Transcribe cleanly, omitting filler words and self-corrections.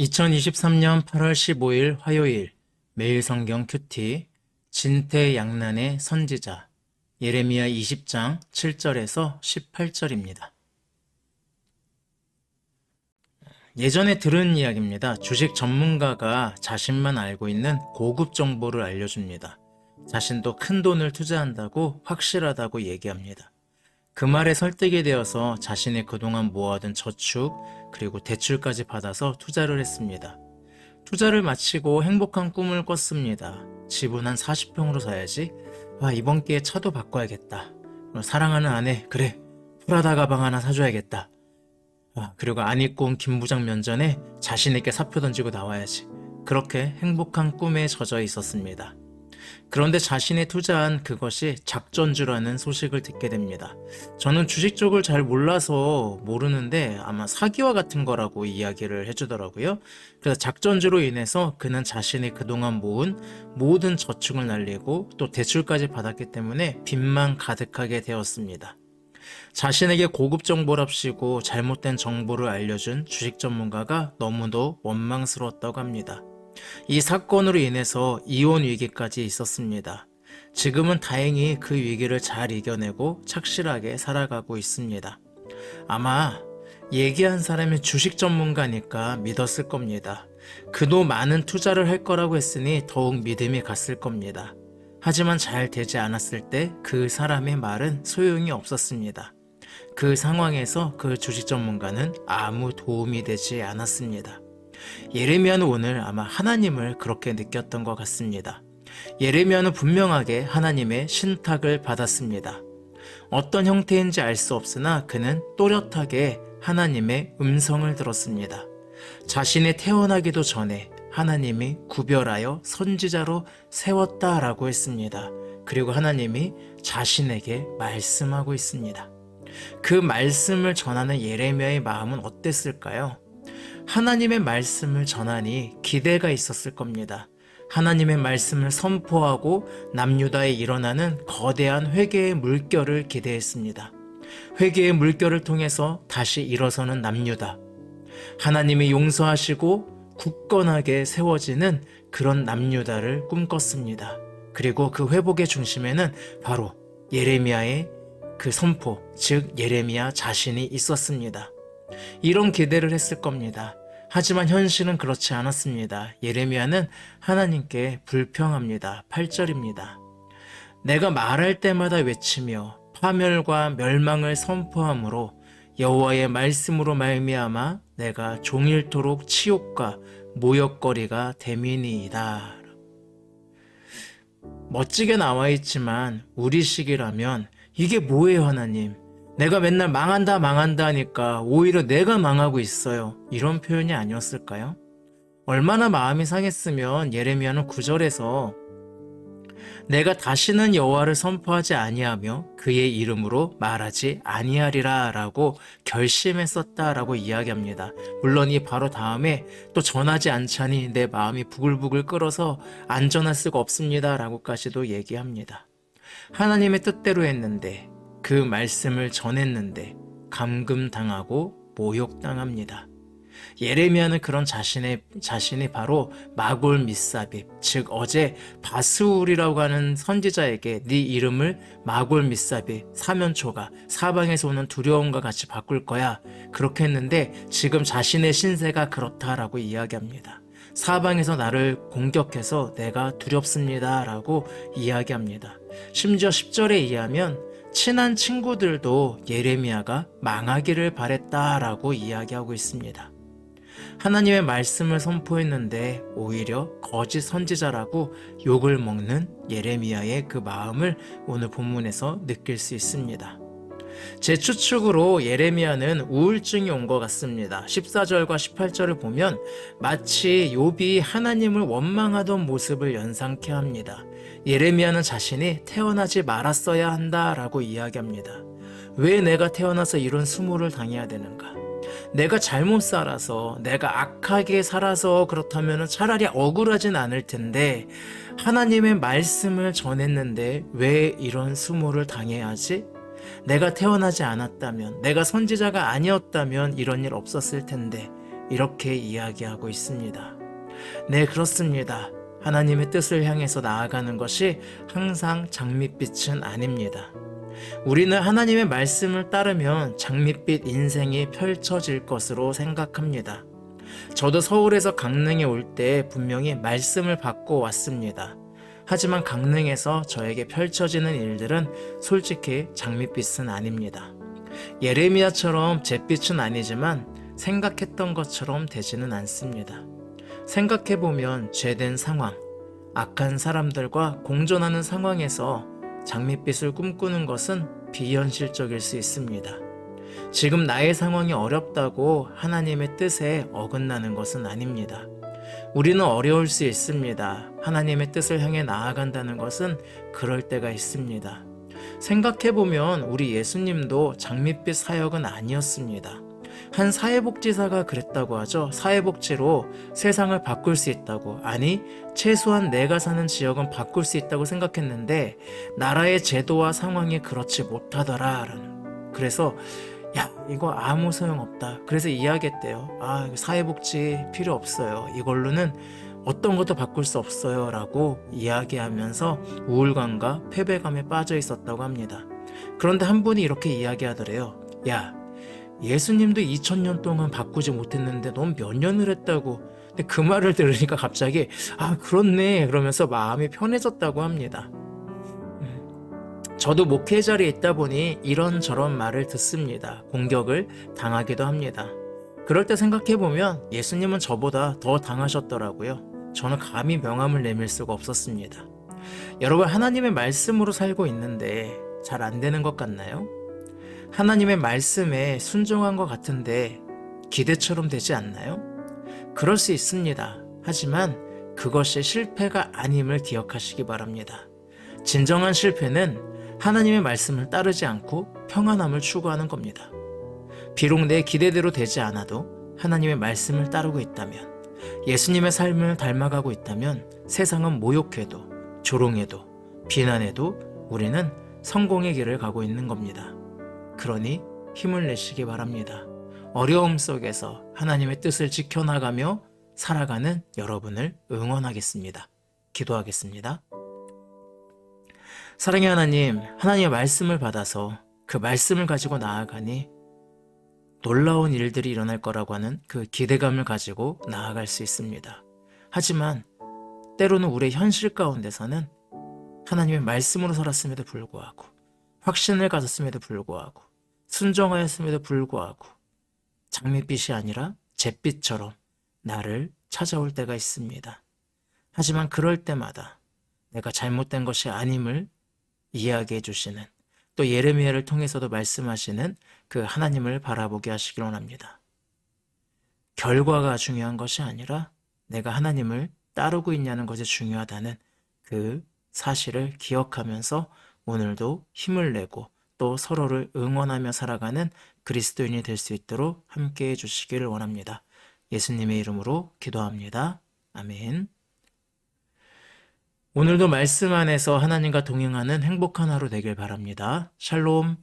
2023년 8월 15일 화요일 매일 성경 큐티 진퇴양난의 선지자 예레미야 20장 7절에서 18절입니다. 예전에 들은 이야기입니다. 주식 전문가가 자신만 알고 있는 고급 정보를 알려줍니다. 자신도 큰 돈을 투자한다고 확실하다고 얘기합니다. 그 말에 설득이 되어서 자신이 그동안 모아둔 저축 그리고 대출까지 받아서 투자를 했습니다. 투자를 마치고 행복한 꿈을 꿨습니다. 집은 한 40평으로 사야지. 이번 기회에 차도 바꿔야겠다. 사랑하는 아내, 그래, 프라다 가방 하나 사줘야겠다. 그리고 안 입고 온 김부장 면전에 자신에게 사표 던지고 나와야지. 그렇게 행복한 꿈에 젖어 있었습니다. 그런데 자신이 투자한 그것이 작전주라는 소식을 듣게 됩니다. 저는 주식 쪽을 잘 몰라서 모르는데 아마 사기와 같은 거라고 이야기를 해주더라고요. 그래서 작전주로 인해서 그는 자신이 그동안 모은 모든 저축을 날리고 또 대출까지 받았기 때문에 빚만 가득하게 되었습니다. 자신에게 고급 정보랍시고 잘못된 정보를 알려준 주식 전문가가 너무도 원망스러웠다고 합니다. 이 사건으로 인해서 이혼 위기까지 있었습니다. 지금은 다행히 그 위기를 잘 이겨내고 착실하게 살아가고 있습니다. 아마 얘기한 사람이 주식 전문가니까 믿었을 겁니다. 그도 많은 투자를 할 거라고 했으니 더욱 믿음이 갔을 겁니다. 하지만 잘 되지 않았을 때 그 사람의 말은 소용이 없었습니다. 그 상황에서 그 주식 전문가는 아무 도움이 되지 않았습니다. 예레미야는 오늘 아마 하나님을 그렇게 느꼈던 것 같습니다. 예레미야는 분명하게 하나님의 신탁을 받았습니다. 어떤 형태인지 알 수 없으나 그는 또렷하게 하나님의 음성을 들었습니다. 자신이 태어나기도 전에 하나님이 구별하여 선지자로 세웠다라고 했습니다. 그리고 하나님이 자신에게 말씀하고 있습니다. 그 말씀을 전하는 예레미야의 마음은 어땠을까요? 하나님의 말씀을 전하니 기대가 있었을 겁니다. 하나님의 말씀을 선포하고 남유다에 일어나는 거대한 회개의 물결을 기대했습니다. 회개의 물결을 통해서 다시 일어서는 남유다. 하나님이 용서하시고 굳건하게 세워지는 그런 남유다를 꿈꿨습니다. 그리고 그 회복의 중심에는 바로 예레미야의 그 선포, 즉 예레미야 자신이 있었습니다. 이런 기대를 했을 겁니다. 하지만 현실은 그렇지 않았습니다. 예레미야는 하나님께 불평합니다. 8절입니다. 내가 말할 때마다 외치며 파멸과 멸망을 선포함으로 여호와의 말씀으로 말미암아 내가 종일토록 치욕과 모욕거리가 됨이니이다. 멋지게 나와 있지만 우리식이라면 이게 뭐예요, 하나님? 내가 맨날 망한다 하니까 오히려 내가 망하고 있어요. 이런 표현이 아니었을까요? 얼마나 마음이 상했으면 예레미야는 9절에서 내가 다시는 여호와를 선포하지 아니하며 그의 이름으로 말하지 아니하리라 라고 결심했었다라고 이야기합니다. 물론 이 바로 다음에 또 전하지 않자니 내 마음이 부글부글 끓어서 안전할 수가 없습니다 라고까지도 얘기합니다. 하나님의 뜻대로 했는데 그 말씀을 전했는데 감금당하고 모욕당합니다. 예레미야는 그런 자신이 바로 마골 미사빕, 즉 어제 바스울이라고 하는 선지자에게 네 이름을 마골 미사빕, 사면초가 사방에서 오는 두려움과 같이 바꿀 거야. 그렇게 했는데 지금 자신의 신세가 그렇다라고 이야기합니다. 사방에서 나를 공격해서 내가 두렵습니다 라고 이야기합니다. 심지어 10절에 의하면 친한 친구들도 예레미야가 망하기를 바랬다라고 이야기하고 있습니다. 하나님의 말씀을 선포했는데 오히려 거짓 선지자라고 욕을 먹는 예레미야의 그 마음을 오늘 본문에서 느낄 수 있습니다. 제 추측으로 예레미야는 우울증이 온 것 같습니다. 14절과 18절을 보면 마치 욥이 하나님을 원망하던 모습을 연상케 합니다. 예레미야는 자신이 태어나지 말았어야 한다라고 이야기합니다. 왜 내가 태어나서 이런 수모를 당해야 되는가? 내가 잘못 살아서, 내가 악하게 살아서 그렇다면 차라리 억울하진 않을 텐데 하나님의 말씀을 전했는데 왜 이런 수모를 당해야 하지? 내가 태어나지 않았다면, 내가 선지자가 아니었다면 이런 일 없었을 텐데 이렇게 이야기하고 있습니다. 네, 그렇습니다. 하나님의 뜻을 향해서 나아가는 것이 항상 장밋빛은 아닙니다. 우리는 하나님의 말씀을 따르면 장밋빛 인생이 펼쳐질 것으로 생각합니다. 저도 서울에서 강릉에 올 때 분명히 말씀을 받고 왔습니다. 하지만 강릉에서 저에게 펼쳐지는 일들은 솔직히 장밋빛은 아닙니다. 예레미야처럼 잿빛은 아니지만 생각했던 것처럼 되지는 않습니다. 생각해보면 죄된 상황, 악한 사람들과 공존하는 상황에서 장밋빛을 꿈꾸는 것은 비현실적일 수 있습니다. 지금 나의 상황이 어렵다고 하나님의 뜻에 어긋나는 것은 아닙니다. 우리는 어려울 수 있습니다. 하나님의 뜻을 향해 나아간다는 것은 그럴 때가 있습니다. 생각해보면 우리 예수님도 장밋빛 사역은 아니었습니다. 한 사회복지사가 그랬다고 하죠. 사회복지로 세상을 바꿀 수 있다고. 아니, 최소한 내가 사는 지역은 바꿀 수 있다고 생각했는데 나라의 제도와 상황이 그렇지 못하더라라는. 그래서 야, 이거 아무 소용없다. 그래서 이야기했대요. 사회복지 필요 없어요. 이걸로는 어떤 것도 바꿀 수 없어요. 라고 이야기하면서 우울감과 패배감에 빠져 있었다고 합니다. 그런데 한 분이 이렇게 이야기하더래요. 야, 예수님도 2000년 동안 바꾸지 못했는데 넌 몇 년을 했다고. 근데 그 말을 들으니까 갑자기 그렇네 그러면서 마음이 편해졌다고 합니다. 저도 목회 자리에 있다 보니 이런저런 말을 듣습니다. 공격을 당하기도 합니다. 그럴 때 생각해보면 예수님은 저보다 더 당하셨더라고요. 저는 감히 명함을 내밀 수가 없었습니다. 여러분, 하나님의 말씀으로 살고 있는데 잘 안 되는 것 같나요? 하나님의 말씀에 순종한 것 같은데 기대처럼 되지 않나요? 그럴 수 있습니다. 하지만 그것이 실패가 아님을 기억하시기 바랍니다. 진정한 실패는 하나님의 말씀을 따르지 않고 평안함을 추구하는 겁니다. 비록 내 기대대로 되지 않아도 하나님의 말씀을 따르고 있다면, 예수님의 삶을 닮아가고 있다면 세상은 모욕해도 조롱해도 비난해도 우리는 성공의 길을 가고 있는 겁니다. 그러니 힘을 내시기 바랍니다. 어려움 속에서 하나님의 뜻을 지켜나가며 살아가는 여러분을 응원하겠습니다. 기도하겠습니다. 사랑의 하나님, 하나님의 말씀을 받아서 그 말씀을 가지고 나아가니 놀라운 일들이 일어날 거라고 하는 그 기대감을 가지고 나아갈 수 있습니다. 하지만 때로는 우리의 현실 가운데서는 하나님의 말씀으로 살았음에도 불구하고, 확신을 가졌음에도 불구하고, 순종하였음에도 불구하고 장밋빛이 아니라 잿빛처럼 나를 찾아올 때가 있습니다. 하지만 그럴 때마다 내가 잘못된 것이 아님을 이야기해 주시는, 또 예레미야를 통해서도 말씀하시는 그 하나님을 바라보게 하시길 원합니다. 결과가 중요한 것이 아니라 내가 하나님을 따르고 있냐는 것이 중요하다는 그 사실을 기억하면서 오늘도 힘을 내고 또 서로를 응원하며 살아가는 그리스도인이 될 수 있도록 함께해 주시기를 원합니다. 예수님의 이름으로 기도합니다. 아멘. 오늘도 말씀 안에서 하나님과 동행하는 행복한 하루 되길 바랍니다. 샬롬.